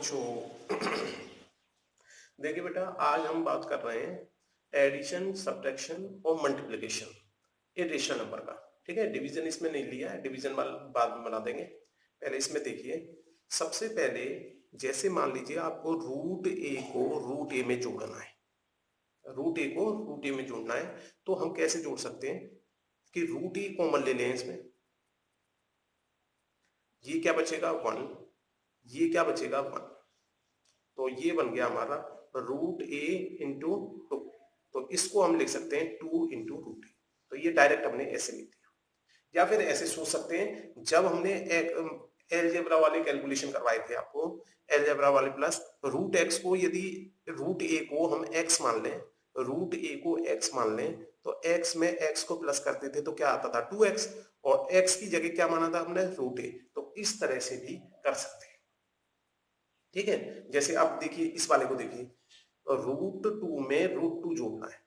बच्चों देखिए बेटा, आज हम बात कर रहे हैं एडिशन, सब्ट्रैक्शन और मल्टीप्लिकेशन ये रेशनल नंबर का। ठीक है, डिवीजन इसमें नहीं लिया है, डिवीजन वाला बाद में बना देंगे। पहले इसमें देखिए, सबसे पहले जैसे मान लीजिए आपको रूट ए को रूट ए में जोड़ना है, रूट ए को रूट ए में जोड़ना है, तो हम कैसे जोड़ सकते हैं कि रूट ए कॉमन ले लें इसमें। ये क्या बचेगा 1, ये क्या बचेगा 1, तो ये बन गया हमारा रूट ए इंटू 2। तो इसको हम लिख सकते हैं 2 इंटू रूट ए। तो ये डायरेक्ट हमने ऐसे लिख दिया, या फिर ऐसे सोच सकते हैं, जब हमने एलजेब्रा वाले कैलकुलेशन करवाए थे आपको, एलजेब्रा वाले प्लस रूट एक्स को, यदि रूट ए को हम एक्स मान लें, रूट ए को एक्स मान लें, तो एक्स में एक्स को प्लस करते थे तो क्या आता था 2x, और एक्स की जगह क्या माना था हमने रूट ए। तो इस तरह से भी कर सकते हैं। ठीक है, जैसे आप देखिए इस वाले को देखिए, रूट 2 में रूट 2 जोड़ना है,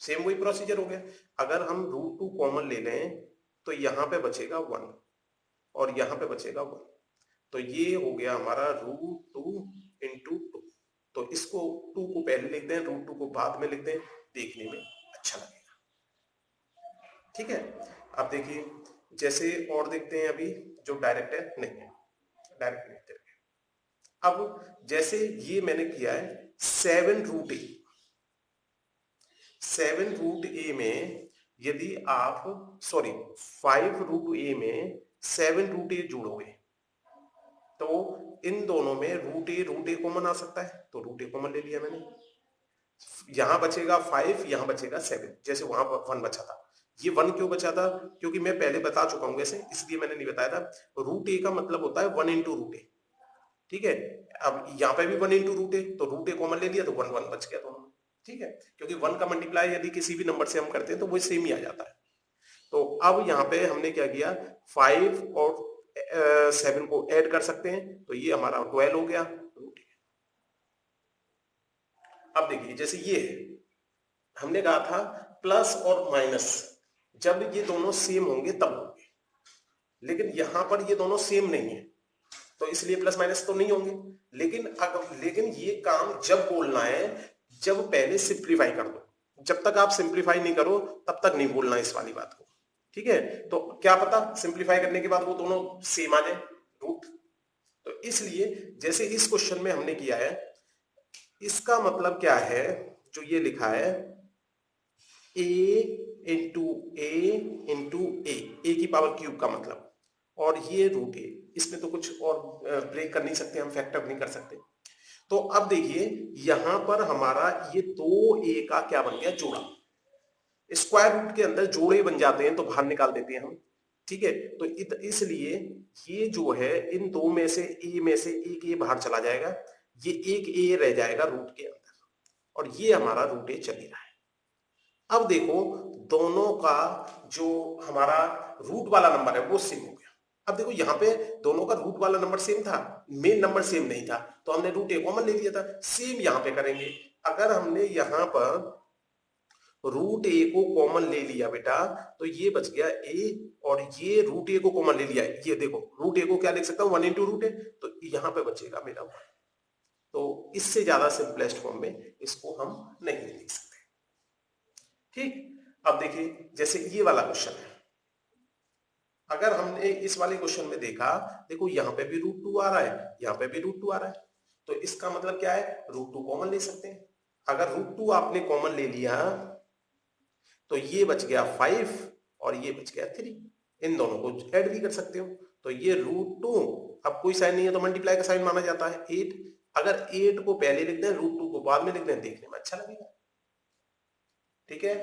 सेम वही प्रोसीजर हो गया। अगर हम रूट 2 कॉमन ले लें तो यहां पे बचेगा 1 और यहां पे बचेगा 1, तो ये हो गया हमारा रूट 2 इंटू 2। तो इसको 2 को पहले लिख दें, रूट 2 को बाद में लिख दें, देखने में अच्छा लगेगा। ठीक है, अब देखिए जैसे और देखते हैं, अभी जो डायरेक्ट है नहीं है, डायरेक्ट लिखते हैं। अब जैसे ये मैंने किया है 7 रूट ए, 7 रूट ए में यदि आप 5 रूट ए में 7 रूट ए जोड़ोगे तो इन दोनों में रूट ए कॉमन आ सकता है, तो रूट ए कॉमन ले लिया मैंने। यहां बचेगा 5, यहां बचेगा 7, जैसे वहां 1 बचा था। ये 1 क्यों बचा था, क्योंकि मैं पहले बता चुका हूं वैसे, इसलिए मैंने नहीं बताया था। रूट ए का मतलब होता है 1 इंटू रूट ए। ठीक है, अब यहाँ पे भी 1 इंटू रूट ए, तो रूट ए कॉमन ले लिया तो 1 1 बच गया दोनों में। ठीक है, क्योंकि 1 का मल्टीप्लाई यदि किसी भी नंबर से हम करते हैं तो वो सेम ही आ जाता है। तो अब यहाँ पे हमने क्या किया, 5 और 7 को ऐड कर सकते हैं, तो ये हमारा 12 हो गया रूट ए। अब देखिए जैसे ये है, हमने कहा था प्लस और माइनस जब ये दोनों सेम होंगे तब होंगे, लेकिन यहां पर ये दोनों सेम नहीं है, तो इसलिए प्लस माइनस तो नहीं होंगे। लेकिन ये काम जब बोलना है, जब पहले सिंप्लीफाई कर दो। जब तक आप सिंप्लीफाई नहीं करो तब तक नहीं बोलना इस वाली बात को। ठीक है, तो क्या पता सिंप्लीफाई करने के बाद वो दोनों सेम आ जाए रूट। तो इसलिए जैसे इस क्वेश्चन में हमने किया है, इसका मतलब क्या है, जो ये लिखा है a इंटू ए इंटू ए की पावर क्यूब का मतलब, और ये रूट ए, इसमें तो कुछ और ब्रेक कर नहीं सकते हम, फैक्टर नहीं कर सकते। तो अब देखिए यहां पर हमारा ये 2a का क्या बन गया, जोड़ा। स्क्वायर रूट के अंदर जोड़े बन जाते हैं तो बाहर निकाल देते हैं हम। ठीक है, तो इसलिए ये जो है इन दो में से एक ए बाहर चला जाएगा, ये एक ए रह जाएगा रूट के अंदर, और ये हमारा रूट ए चल ही रहा है। अब देखो दोनों का जो हमारा रूट वाला नंबर है वो सेम हो गया। अब देखो यहाँ पे दोनों का रूट वाला नंबर सेम था, मेन नंबर सेम नहीं था, तो हमने रूट ए कॉमन ले लिया था। सेम यहाँ पे करेंगे, अगर हमने यहाँ पर रूट ए को कॉमन ले लिया बेटा, तो ये बच गया ए, और ये रूट ए को कॉमन ले लिया, ये देखो रूट ए को क्या लिख सकता हूँ 1 इंटू रूट ए, तो यहाँ पे बचेगा मेरा 1। तो इससे ज्यादा सिंपलेस्ट फॉर्म में इसको हम नहीं लिख सकते। ठीक, अब देखिए जैसे ये वाला क्वेश्चन है, अगर हमने इस वाले क्वेश्चन में देखा, देखो यहाँ पे भी रूट 2 आ रहा है, यहाँ पे भी रूट 2 आ रहा है, तो इसका मतलब क्या है, रूट 2 कॉमन ले सकते हैं। अगर रूट 2 आपने कॉमन ले लिया तो ये बच गया 5 और ये बच गया 3, इन दोनों को ऐड भी कर सकते हो। तो ये रूट 2, अब कोई साइन नहीं है तो मल्टीप्लाई का साइन माना जाता है 8। अगर 8 को पहले लिख दें, रूट 2 को बाद में लिख दें, देखने में अच्छा लगेगा। ठीक है,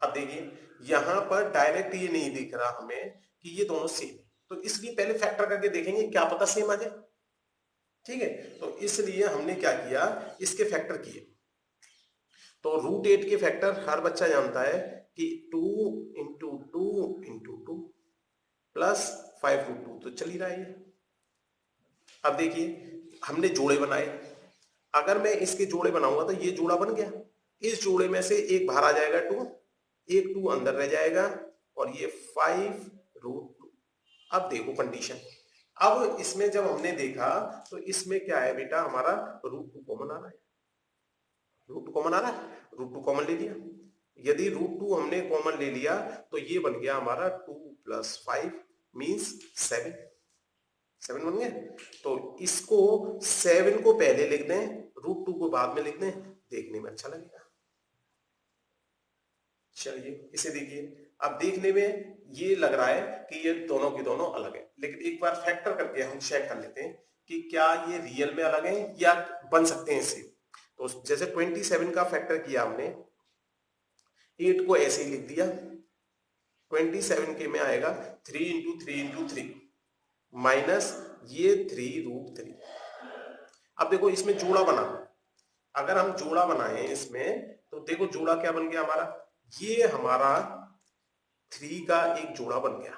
अब देखिए यहां पर डायरेक्ट ये नहीं दिख रहा हमें कि ये दोनों सेम है, तो इसलिए पहले फैक्टर करके देखेंगे, क्या पता सेम आ जाए। ठीक है, तो इसलिए हमने क्या किया, इसके फैक्टर किए। तो रूट 8 के फैक्टर हर बच्चा जानता है कि 2 इंटू 2 इंटू 2 प्लस 5 रूट 2, तो चल ही रहा है ये। अब देखिए हमने जोड़े बनाए, अगर मैं इसके जोड़े बनाऊंगा तो ये जोड़ा बन गया, इस जोड़े में से एक बाहर आ जाएगा 2, एक 2 अंदर रह जाएगा, और ये 5 रूट 2। अब देखो कंडीशन, अब इसमें जब हमने देखा तो इसमें क्या है बेटा, हमारा √2 कॉमन आ रहा है, √2 कॉमन आ रहा है, √2 कॉमन ले लिया। यदि √2 हमने कॉमन ले लिया तो ये बन गया हमारा 2 + 5 मीन्स 7, 7 बन गया। तो इसको 7 को पहले लिख दें, √2 को बाद में लिख दें, देखने में अच्छा लगेगा। चलिए इसे देखिए, अब देखने में ये लग रहा है कि ये दोनों की दोनों अलग है, लेकिन एक बार फैक्टर करके हम चेक कर लेते हैं कि क्या ये रियल में अलग है या बन सकते हैं इससे। तो जैसे 27 का फैक्टर किया हमने, 8 को ऐसे ही लिख दिया, 27 के में आएगा 3 × 3 × 3 माइनस ये 3√3। अब देखो इसमें जोड़ा बना, अगर हम जोड़ा बनाए इसमें तो देखो जोड़ा क्या बन गया हमारा, ये हमारा 3 का एक जोड़ा बन गया।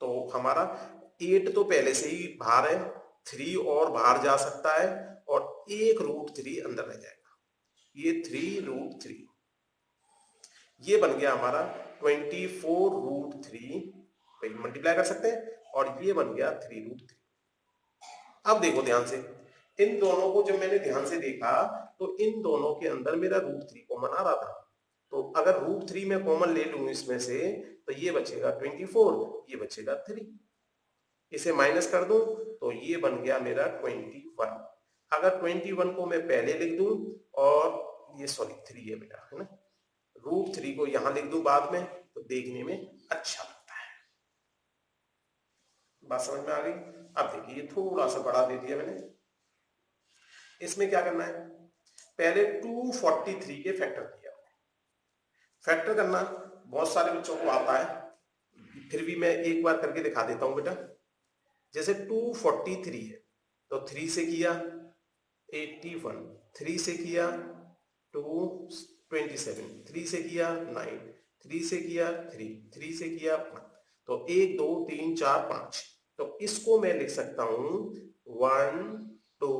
तो हमारा 8 तो पहले से ही बाहर है, 3 और बाहर जा सकता है और एक √3 अंदर रह जाएगा, ये 3√3, ये बन गया हमारा 24√3 मल्टीप्लाई कर सकते हैं और ये बन गया 3√3। अब देखो ध्यान से, इन दोनों को जब मैंने ध्यान से देखा तो इन दोनों के अंदर मेरा √3 कॉमन आ रहा था। तो अगर √3 में कॉमन ले लूं इसमें से तो ये बचेगा 24, ये बचेगा 3, इसे माइनस कर दूं तो ये बन गया मेरा 21। अगर 21 को मैं पहले लिख दूं और ये 3 है बेटा, है ना, √3 को यहां लिख दूं बाद में तो देखने में अच्छा लगता है। बात समझ में आ गई? अब देखिए थोड़ा सा बड़ा दे दिया मैंने, इसमें क्या करना है, पहले 243 के फैक्टर किया। फैक्टर करना बहुत सारे बच्चों को आता है, फिर भी मैं एक बार करके दिखा देता हूं बेटा। जैसे 243 है तो 3 से किया 81, 3 से किया 227, 3 से किया 9, 3 से किया 3, 3 से किया 5, तो 1 2 3 4 5। तो इसको मैं लिख सकता हूं 1 2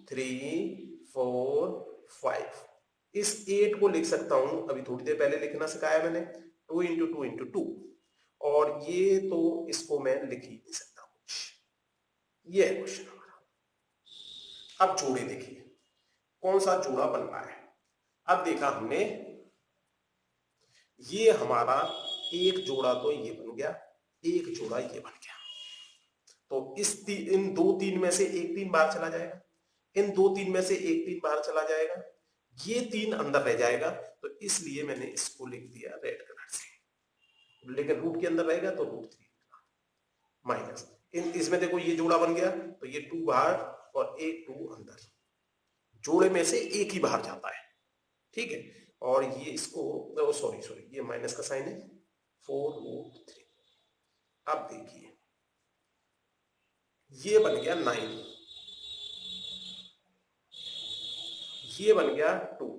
3 4 5। इस 8 को लिख सकता हूं, अभी थोड़ी देर पहले लिखना सिखाया मैंने, 2 × 2 × 2, और ये तो इसको मैं लिख ही नहीं सकता कुछ। ये है क्वेश्चन हमारा। अब जोड़े देखिए कौन सा जोड़ा बन रहा है। अब देखा हमने, ये हमारा एक जोड़ा तो ये बन गया, एक जोड़ा ये बन गया। तो इन 2 3 में से एक 3 बाहर चला जाएगा, इन 2 3 में से एक 3 बाहर चला जाएगा, ये 3 अंदर रह जाएगा। तो इसलिए मैंने इसको लिख दिया रेड कलर से, लेकिन रूट के अंदर रहेगा तो √3 माइनस इसमें देखो ये जोड़ा बन गया तो ये 2 बाहर और एक 2 अंदर, जोड़े में से एक ही बाहर जाता है, ठीक है। और ये इसको सॉरी ये माइनस का साइन है, 4√3। अब देखिए ये बन गया 9, ये बन गया 2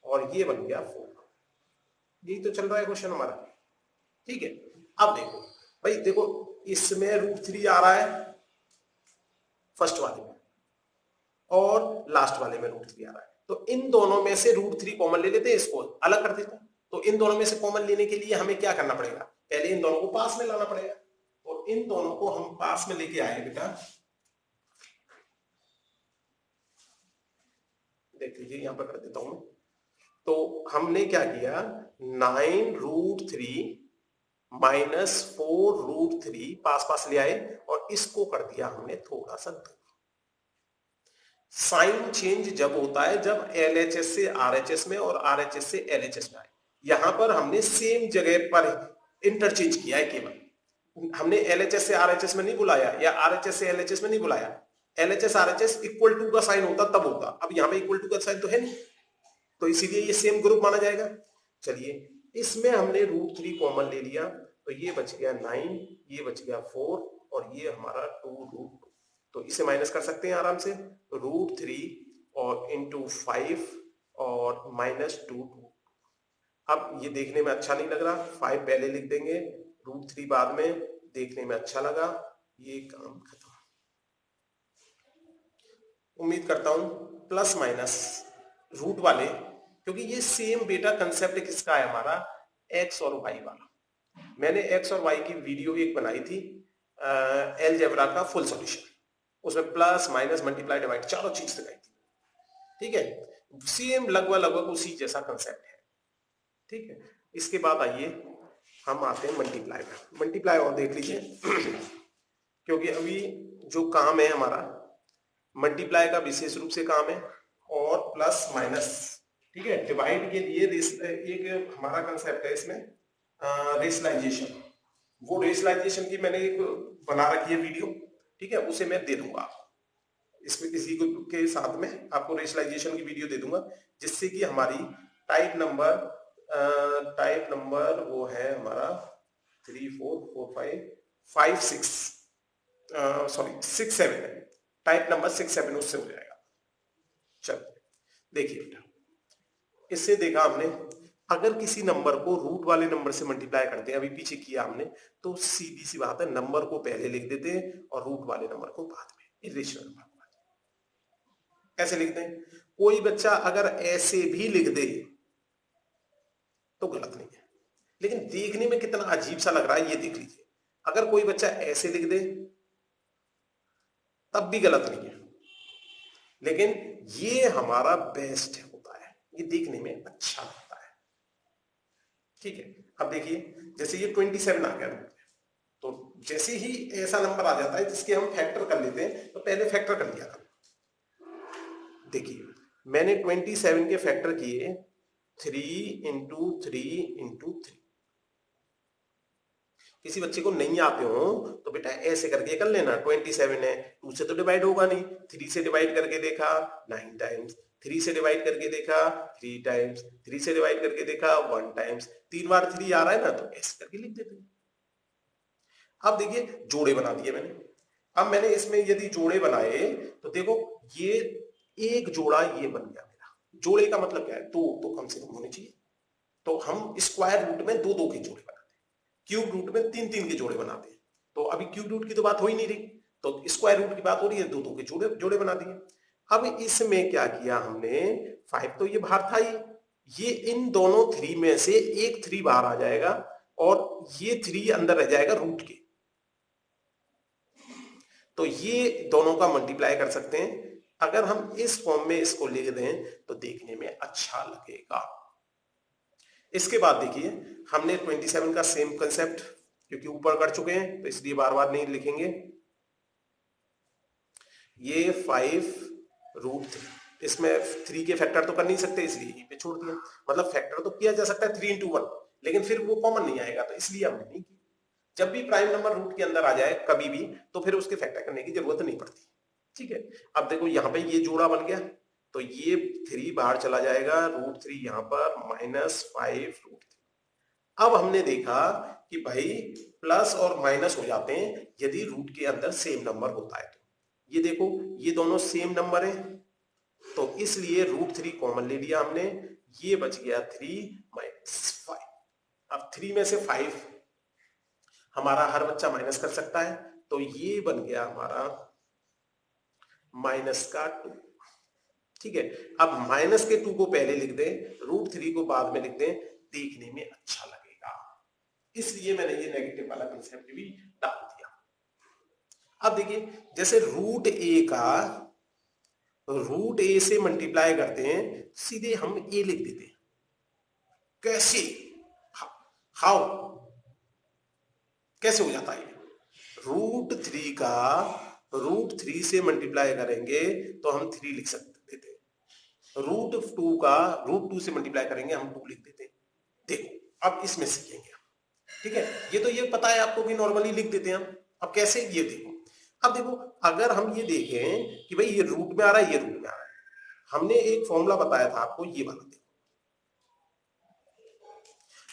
और ये बन गया 4। यही तो चल रहा है क्वेश्चन हमारा, ठीक है। अब देखो भाई, देखो इसमें √3 आ रहा है फर्स्ट वाले में और लास्ट वाले में √3 आ रहा है, तो इन दोनों में से √3 कॉमन ले लेते हैं, इसको अलग कर देते हैं। तो इन दोनों में से कॉमन लेने के लिए हमें क्या करना पड़ेगा, पहले इन दोनों को पास में लाना पड़ेगा। और इन दोनों को हम पास में लेके आए बेटा, देख लीजिए यहां पर कर देता हूं। तो हमने क्या किया, 9√3 माइनस 4√3 पास पास ले आए और इसको कर दिया हमने थोड़ा सा दूर। साइन चेंज जब होता है जब LHS से RHS में और RHS से LHS में आए। यहां पर हमने सेम जगह पर इंटरचेंज किया है, केवल हमने LHS से RHS में नहीं बुलाया या RHS से LHS में नहीं बुलाया। LHS RHS इक्वल टू का साइन होता तब होता, अब यहां पे इक्वल टू का साइन तो है नहीं, तो इसीलिए ये सेम ग्रुप माना जाएगा। चलिए इसमें हमने √3 कॉमन ले लिया तो ये बच गया 9, ये बच गया 4 और ये हमारा 2√2। तो इसे माइनस कर सकते हैं आराम से, √3 और × 5 और -2। अब ये देखने में अच्छा नहीं लग रहा, 5 पहले लिख देंगे, √3 बाद में, देखने में अच्छा लगा, ये काम खत्म। उम्मीद करता हूं प्लस माइनस रूट वाले, क्योंकि ये सेम बेटा कंसेप्ट किसका है हमारा, x और y वाला। मैंने x और y की वीडियो एक बनाई थी, अलजेब्रा का फुल सॉल्यूशन, उसमें प्लस माइनस मल्टीप्लाई डिवाइड चारों चीज दिखाई थी। ठीक है, सेम लगभग उसी जैसा कंसेप्ट है। ठीक है, इसके बाद आइए हम आते हैं मल्टीप्लाई में। मल्टीप्लाई और देख लीजिए क्योंकि अभी जो काम है हमारा मल्टीप्लाई का विशेष रूप से काम है, और प्लस माइनस। ठीक है, डिवाइड के लिए एक हमारा कंसेप्ट है इसमें रेशनलाइजेशन। वो रेशनलाइजेशन की मैंने एक बना रखी है वीडियो। ठीक है, उसे मैं दे दूंगा इसमें, इसी के साथ में आपको रेशनलाइजेशन की वीडियो दे दूंगा, जिससे कि हमारी टाइप नंबर वो है हमारा 3 4 4 5 5 6 सॉरी 6 7 है। टाइप नंबर 6 7 उससे हो जाएगा। चलो देखिए बेटा, इससे देखा हमने अगर किसी नंबर को रूट वाले नंबर से मल्टीप्लाई करते हैं, अभी पीछे किया हमने, तो सीधी सी बात है, नंबर को पहले लिख देते हैं और रूट वाले नंबर को बाद में, इरेशनल नंबर ऐसे लिखते हैं। कोई बच्चा अगर ऐसे भी लिख दे तो गलत नहीं है, लेकिन देखने में कितना अजीब सा लग रहा है ये देख लीजिए। अगर कोई बच्चा ऐसे लिख दे तब भी गलत नहीं है, लेकिन ये हमारा बेस्ट होता है, ये देखने में अच्छा लगता है। ठीक है, अब देखिए जैसे ये 27 आ गया, तो जैसे ही ऐसा नंबर आ जाता है जिसके हम फैक्टर कर लेते हैं, तो पहले फैक्टर कर लिया था। देखिए मैंने 27 के फैक्टर किए 3 इंटू 3 इंटू 3। किसी बच्चे को नहीं आते हो तो बेटा ऐसे करके कर लेना। 27 है, 2 से तो डिवाइड होगा नहीं, 3 से डिवाइड करके देखा 9 टाइम्स, 3 से डिवाइड करके देखा 3 टाइम्स, 3 से डिवाइड करके देखा 1 टाइम्स, 3 बार 3 आ रहा है ना, तो ऐसे करके लिख देते हैं। अब देखिए जोड़े बना दिए मैंने। अब मैंने इसमें यदि जोड़े बनाए तो देखो ये एक जोड़ा ये बन गया मेरा। जोड़े का मतलब क्या है, दो तो कम से कम होने चाहिए, तो हम स्क्वायर रूट में दो दो के जोड़े बनाते हैं, क्यूब रूट में तीन तीन के जोड़े बनाते हैं। तो अभी क्यूब रूट की तो बात हो ही नहीं रही, तो स्क्वायर रूट की बात हो रही है, दो दो के जोड़े बना दिए। अब इसमें क्या किया हमने, 5 तो ये बाहर था ही, ये इन दोनों 3 में से एक 3 बाहर आ जाएगा और ये 3 अंदर रह जाएगा रूट के, तो ये दोनों का मल्टीप्लाई कर सकते हैं। अगर हम इस फॉर्म में इसको लिख दें तो देखने में अच्छा लगेगा। इसके बाद देखिए हमने 27 का सेम कंसेप्ट, क्योंकि ऊपर कर चुके हैं तो इसलिए बार बार नहीं लिखेंगे। ये 5 रूट 3, इसमें 3 के फैक्टर तो कर नहीं सकते इसलिए यहीं पे छोड़ दिया। मतलब फैक्टर तो किया जा सकता है 3 इंटू 1, लेकिन फिर वो कॉमन नहीं आएगा, तो इसलिए हमने नहीं किया। जब भी प्राइम नंबर रूट के अंदर आ जाए कभी भी, तो फिर उसके फैक्टर करने की जरूरत नहीं पड़ती। ठीक है, अब देखो यहाँ पे ये जोड़ा बन गया, तो ये 3 बाहर चला जाएगा, रूट 3 यहाँ पर -5 रूट 3। अब हमने देखा कि भाई प्लस और माइनस हो जाते हैं यदि रूट के अंदर सेम नंबर होता है। तो ये देखो ये दोनों सेम नंबर है, तो इसलिए रूट 3 कॉमन ले लिया हमने, ये बच गया 3 - 5। अब 3 में से 5 हमारा हर बच्चा माइनस कर सकता है, तो ये बन गया हमारा -2। ठीक है, अब माइनस के 2 को पहले लिख दें, रूट 3 को बाद में लिख दें, देखने में अच्छा लगेगा, इसलिए मैंने ये नेगेटिव वाला कंसेप्ट भी डाल दिया। अब देखिए जैसे रूट ए से मल्टीप्लाई करते हैं, सीधे हम ए लिख देते हैं। कैसे, हाउ, कैसे हो जाता है? रूट 3 का रूट 3 से मल्टीप्लाई करेंगे तो हम 3 लिख सकते थे, रूट 2 का रूट 2 से मल्टीप्लाई करेंगे हम 2 लिख देते। देखो अब इसमें सीखेंगे। ठीक है, ये तो ये पता है आपको कि नॉर्मली लिख देते हैं हम। अब कैसे, ये देखो। अब देखो अगर हम ये देखें कि भाई ये रूट में आ रहा है, ये रूट में आ रहा है, हमने एक फॉर्मूला बताया था आपको, ये वाला देखो,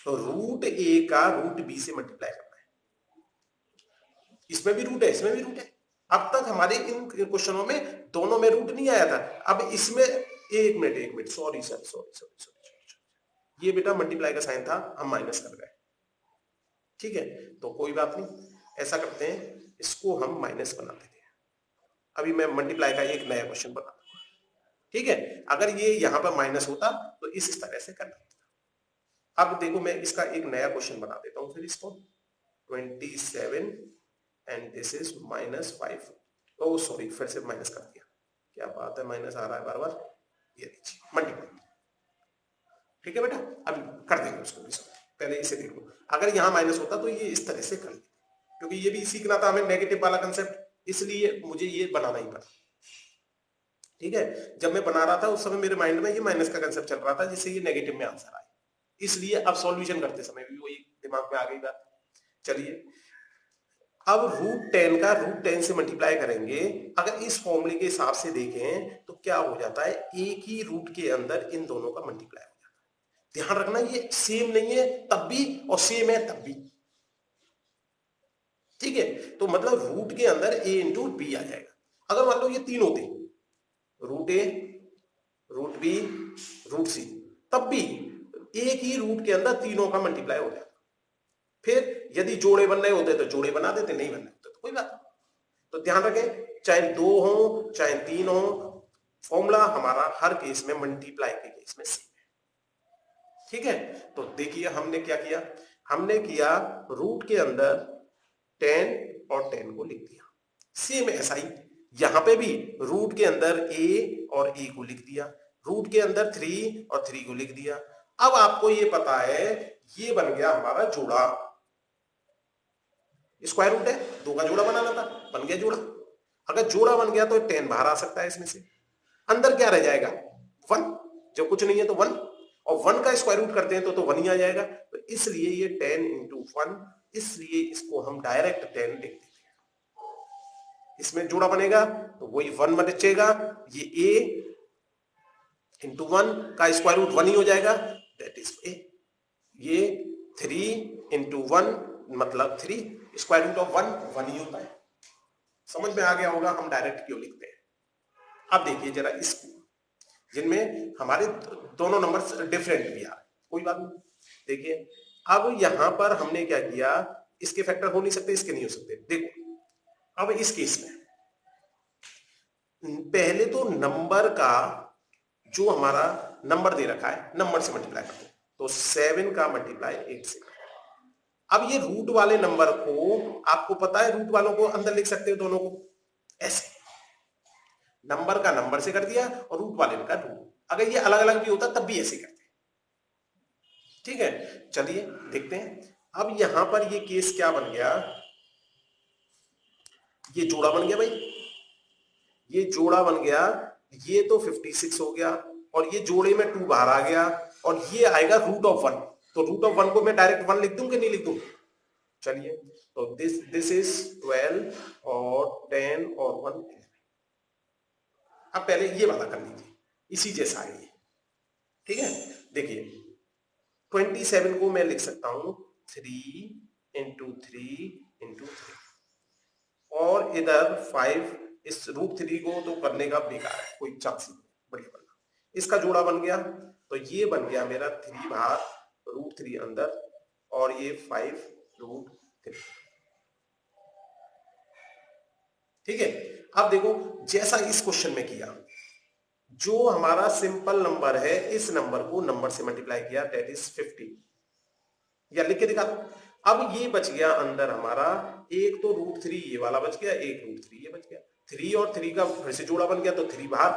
तो रूट ए का रूट बी से मल्टीप्लाई करना है। इसमें भी रूट है, इसमें भी रूट है। अब तक हमारे इन क्वेश्चनों में दोनों में रूट नहीं आया था, अब इसमें एक मिनट सॉरी सॉरी, ये बेटा मल्टीप्लाई का साइन था, हम माइनस कर गए। ठीक है, तो कोई बात नहीं, ऐसा करते हैं, इसको हम माइनस बना देते हैं। अभी मैं मल्टीप्लाई का एक नया क्वेश्चन बना दूंगा। ठीक है, अगर ये यहां पर माइनस होता तो इस तरह से करना होता। अब देखो मैं इसका एक नया क्वेश्चन बना देता हूं, फिर इसको 27 and this is -5। Oh sorry, फिर से माइनस कर दिया, क्या बात है, माइनस आ रहा है बार बार, ये देखिए मल्टीप्लाई। ठीक है बेटा, अभी कर देंगे उसको भी, पहले इसे देखो, अगर यहाँ माइनस होता तो ये इस तरह से कर लेते, क्योंकि ये भी सीखना था हमें नेगेटिव वाला कंसेप्ट, इसलिए मुझे ये बनाना ही पड़ा। ठीक है, जब मैं बना रहा था उस समय मेरे माइंड में ये माइनस का कंसेप्ट चल रहा था, जिससे ये नेगेटिव में आंसर आए, इसलिए अब सॉल्यूशन करते समय भी वही दिमाग में आ गई बात। चलिए, अब √10 का √10 से मल्टीप्लाई करेंगे, अगर इस फॉर्मूले के हिसाब से देखें तो क्या हो जाता है, एक ही रूट के अंदर इन दोनों का मल्टीप्लाई हो जाता है। ध्यान रखना, ये सेम नहीं है तब भी और सेम है तब भी। ठीक है, तो मतलब रूट के अंदर a इंटू बी आ जाएगा। अगर मान लो ये तीन होते, √a, √b, √c, तब भी एक ही रूट के अंदर तीनों का मल्टीप्लाई हो जाता। फिर यदि जोड़े बन रहे होते तो जोड़े बना देते, नहीं बनने होते तो कोई बात नहीं। तो ध्यान रखें, चाहे 2 हो चाहे 3 हो, फॉर्मूला हमारा हर केस में मल्टीप्लाई के केस में सेम है। ठीक है, तो देखिए हमने क्या किया, हमने किया रूट के अंदर 10 और 10 को लिख दिया, सेम ऐसा ही यहां पे भी रूट के अंदर a और a को लिख दिया, रूट के अंदर 3 और 3 को लिख दिया। अब आपको ये पता है, ये बन गया हमारा जोड़ा, स्क्वायर रूट है, 2 का जोड़ा बनाना था, बन गया जोड़ा। अगर जोड़ा बन गया तो 10 बाहर आ सकता है इसमें से, अंदर क्या रह जाएगा, 1, जब कुछ नहीं है तो 1, और 1 का स्क्वायर रूट करते हैं तो 1 ही आ जाएगा, तो इसलिए ये 10 इंटू 1, इसलिए इसको हम डायरेक्ट 10 लिख देते हैं। इसमें जोड़ा बनेगा तो वही 1 बचेगा, ये a इंटू 1 का स्क्वायर रूट 1 ही हो जाएगा, दैट इज a। ये 3 इंटू 1 मतलब 3, स्क्वायर रूट ऑफ 1 ही होता है। समझ में आ गया होगा हम डायरेक्ट क्यों लिखते हैं। अब देखिए जरा इसको, जिनमें हमारे दोनों नंबर डिफरेंट भी आ रहे, कोई बात नहीं। देखिए अब यहां पर हमने क्या किया, इसके फैक्टर हो नहीं सकते, इसके नहीं हो सकते। देखो अब इस केस में पहले तो नंबर का जो हमारा नंबर दे रखा है, नंबर से मल्टीप्लाई करते हैं, तो 7 का मल्टीप्लाई 8 से। अब ये रूट वाले नंबर को, आपको पता है रूट वालों को अंदर लिख सकते हो दोनों को ऐसे, नंबर का नंबर से कर दिया और रूट वाले का रूट। अगर ये अलग अलग भी होता तब भी ऐसे करते। ठीक है, चलिए देखते हैं। अब यहां पर ये केस क्या बन गया, ये जोड़ा बन गया भाई, ये जोड़ा बन गया, ये तो 56 हो गया, और ये जोड़े में 2 बाहर आ गया, और ये आएगा √1। तो √1 को मैं डायरेक्ट 1 लिख दूं कि नहीं लिख दूं, चलिए, तो दिस इज 12 और 10 और 1। अब पहले ये वाला कर लीजिए, इसी जैसा है ये। ठीक है, देखिए 27 को मैं लिख सकता हूं 3 इंटू 3 इंटू 3, और इधर 5, इस √3 को तो करने का बेकार है, कोई चांस नहीं, बढ़िया बनना। इसका जोड़ा बन गया, तो ये बन गया मेरा 3 बाहर, √3 अंदर, और ये 5 √3। ठीक है, अब देखो जैसा इस क्वेश्चन में किया, जो हमारा सिंपल नंबर है इस नंबर को नंबर से मल्टीप्लाई किया, दैट इज 50, या लिख के दिखा। अब ये बच गया अंदर हमारा, एक तो √3 ये वाला बच गया, एक √3 ये बच गया, 3 और 3 का फिर से जोड़ा बन गया, तो 3 बाहर,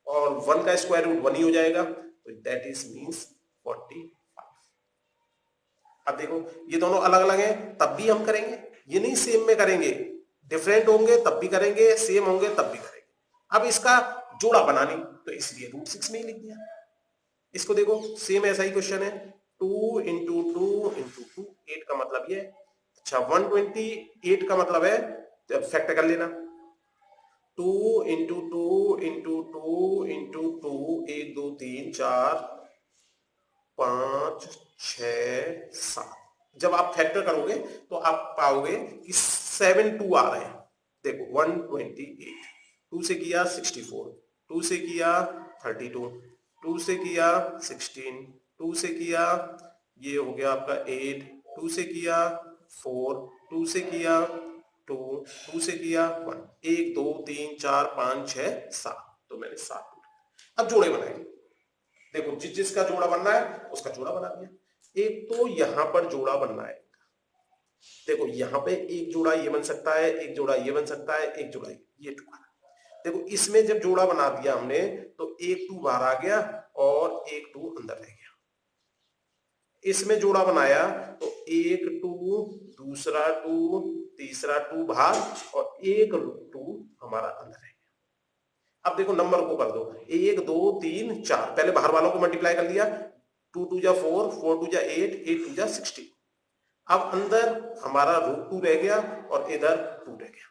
और 1 का स्क्वायर रूट 1 ही हो जाएगा, तो दैट इज मींस 45। अब देखो ये दोनों अलग अलग हैं तब भी हम करेंगे, ये नहीं सेम में करेंगे, डिफरेंट होंगे तब भी करेंगे, सेम होंगे तब भी करेंगे। अब इसका जोड़ा बनानी, तो इसलिए √6 में ही लिख दिया। इसको देखो सेम ऐसा ही क्वेश्चन है, 2 इंटू 2 इंटू 2, 8 का मतलब ये है। अच्छा 128 का मतलब है, फैक्टर कर लेना, 2 इंटू 2 इंटू 2 इंटू 2, 1 2 3 4 5 6 7। जब आप फैक्टर करोगे तो आप पाओगे कि 7 2 आ रहे हैं। देखो 128, 2 से किया 64, 2 से किया 32, 2 से किया 16, 2 से किया ये हो गया आपका 8, 2 से किया 4, 2 से किया 2, 2 से किया 1, 1 2 3 4 5 6 7, तो मैंने 7। अब जोड़े बनाएंगे, देखो जिस जिसका जोड़ा बनना है उसका जोड़ा बना दिया। एक तो यहां पर जोड़ा बनना है, देखो यहाँ पे एक जोड़ा ये बन सकता है, एक जोड़ा ये बन सकता है, एक जोड़ा ये 2 आ रहा है। देखो इसमें जब जोड़ा बना दिया हमने तो एक 2 बाहर आ गया और एक 2 अंदर रह गया। इसमें जोड़ा बनाया तो एक 2, दूसरा 2, तीसरा 2 बाहर और एक 2 हमारा अंदर रह गया। अब देखो नंबर को कर दो, 1 2 3 4, पहले बाहर वालों को मल्टीप्लाई कर लिया, 2 2 जा 4, 4 2 जा 8, 8 2 जा 16। अब अंदर हमारा √2 रह गया और इधर 2 रह गया।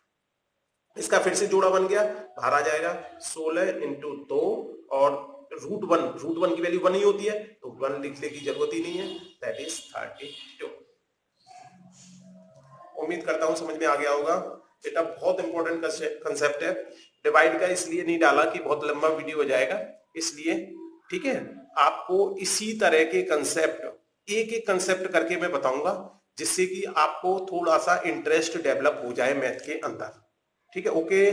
इसका फिर से जोड़ा बन गया, बाहर आ जाएगा 16 इंटू 2 और √1 की वैल्यू 1 ही होती है तो 1 लिखने की जरूरत ही नहीं है, दैट इज 32। उम्मीद करता हूं समझ में आ गया होगा। बेटा बहुत इंपॉर्टेंट कंसेप्ट है। डिवाइड का इसलिए नहीं डाला कि बहुत लंबा वीडियो हो जाएगा, इसलिए ठीक है। आपको इसी तरह के कंसेप्ट एक एक कंसेप्ट करके मैं बताऊंगा, जिससे कि आपको थोड़ा सा इंटरेस्ट डेवलप हो जाए मैथ के अंदर। ठीक है, ओके।